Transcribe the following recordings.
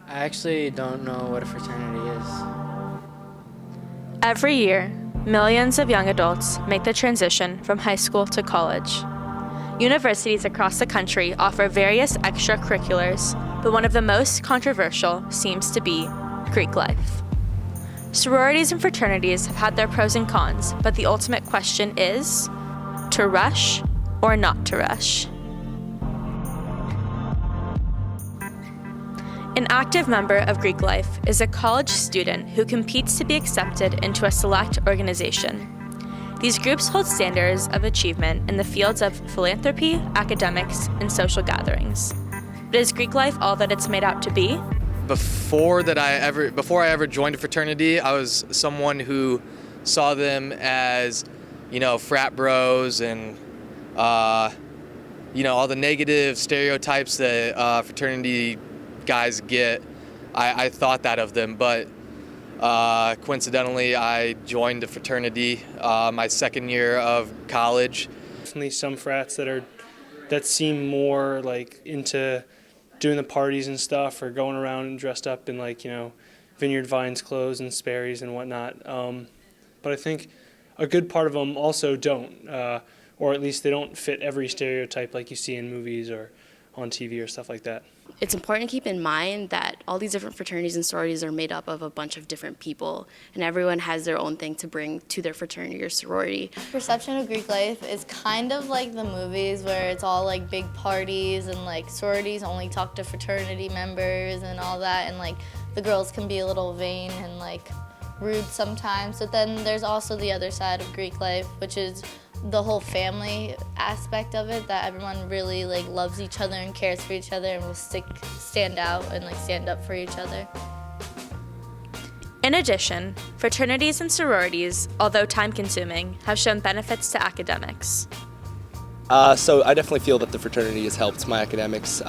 I actually don't know what a fraternity is. Every year, millions of young adults make the transition from high school to college. Universities across the country offer various extracurriculars, but one of the most controversial seems to be Greek life. Sororities and fraternities have had their pros and cons, but the ultimate question is, to rush or not to rush? An active member of Greek life is a college student who competes to be accepted into a select organization. These groups hold standards of achievement in the fields of philanthropy, academics, and social gatherings. But is Greek life all that it's made out to be? Before I ever joined a fraternity, I was someone who saw them as, frat bros and, all the negative stereotypes that fraternity guys get. I thought that of them, but coincidentally, I joined a fraternity my second year of college. Definitely some frats that seem more like into doing the parties and stuff, or going around and dressed up in Vineyard Vines clothes and Sperry's and whatnot. But I think a good part of them also don't, or at least they don't fit every stereotype like you see in movies or on TV or stuff like that. It's important to keep in mind that all these different fraternities and sororities are made up of a bunch of different people, and everyone has their own thing to bring to their fraternity or sorority. Perception of Greek life is kind of like the movies, where it's all like big parties and like sororities only talk to fraternity members and all that, and the girls can be a little vain and rude sometimes. But then there's also the other side of Greek life, which is the whole family aspect of it, that everyone really loves each other and cares for each other and will stand out and stand up for each other. In addition, fraternities and sororities, although time-consuming, have shown benefits to academics. So I definitely feel that the fraternity has helped my academics.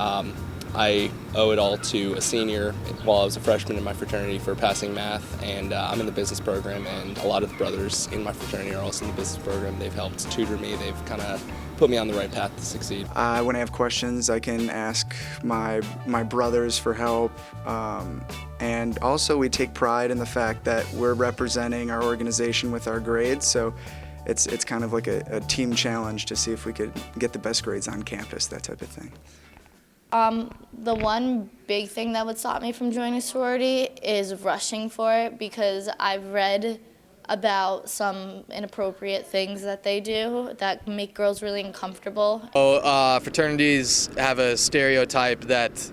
I owe it all to a senior while I was a freshman in my fraternity for passing math, and I'm in the business program, and a lot of the brothers in my fraternity are also in the business program. They've helped tutor me. They've kind of put me on the right path to succeed. When I have questions, I can ask my brothers for help, and also we take pride in the fact that we're representing our organization with our grades, so it's kind of like a team challenge to see if we could get the best grades on campus, that type of thing. The one big thing that would stop me from joining a sorority is rushing for it, because I've read about some inappropriate things that they do that make girls really uncomfortable. Fraternities have a stereotype that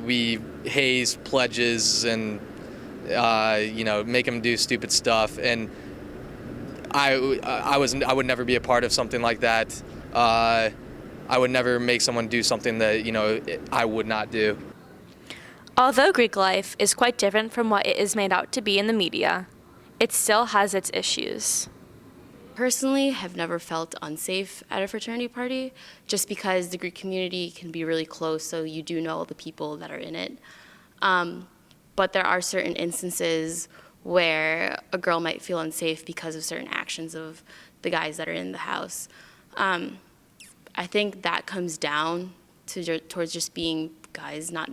we haze pledges and make them do stupid stuff, and I would never be a part of something like that. I would never make someone do something that, I would not do. Although Greek life is quite different from what it is made out to be in the media, it still has its issues. Personally, have never felt unsafe at a fraternity party, just because the Greek community can be really close, so you do know the people that are in it. But there are certain instances where a girl might feel unsafe because of certain actions of the guys that are in the house. I think that comes down towards just being guys not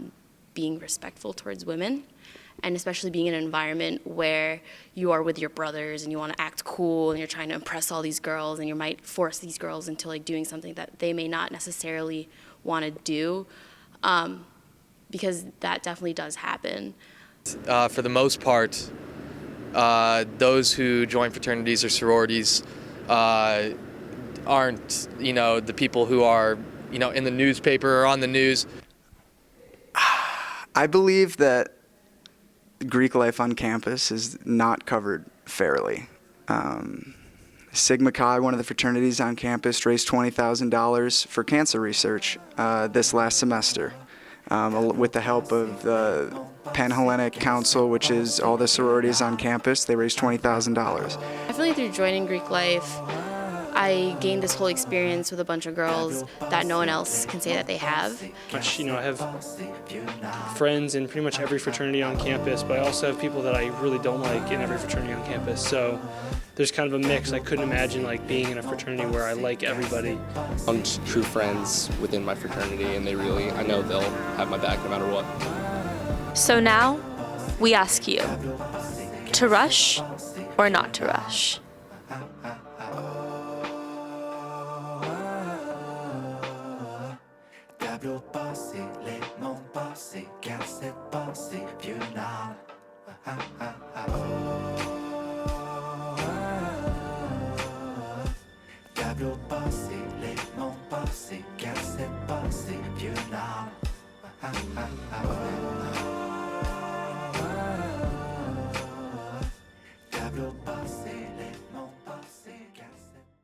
being respectful towards women, and especially being in an environment where you are with your brothers and you want to act cool and you're trying to impress all these girls, and you might force these girls into doing something that they may not necessarily want to do, because that definitely does happen. For the most part, those who join fraternities or sororities aren't, the people who are, in the newspaper or on the news. I believe that Greek life on campus is not covered fairly. Sigma Chi, one of the fraternities on campus, raised $20,000 for cancer research this last semester, with the help of the Pan-Hellenic Council, which is all the sororities on campus. They raised $20,000. I feel like through joining Greek life, I gained this whole experience with a bunch of girls that no one else can say that they have. You know, I have friends in pretty much every fraternity on campus, but I also have people that I really don't like in every fraternity on campus. So there's kind of a mix. I couldn't imagine like being in a fraternity where I like everybody. I'm true friends within my fraternity, and I know they'll have my back no matter what. So now, we ask you, to rush or not to rush? Tableau passé, les noms passés, car cette pensée finale. Tableau passé, les noms passés, car cette pensée finale.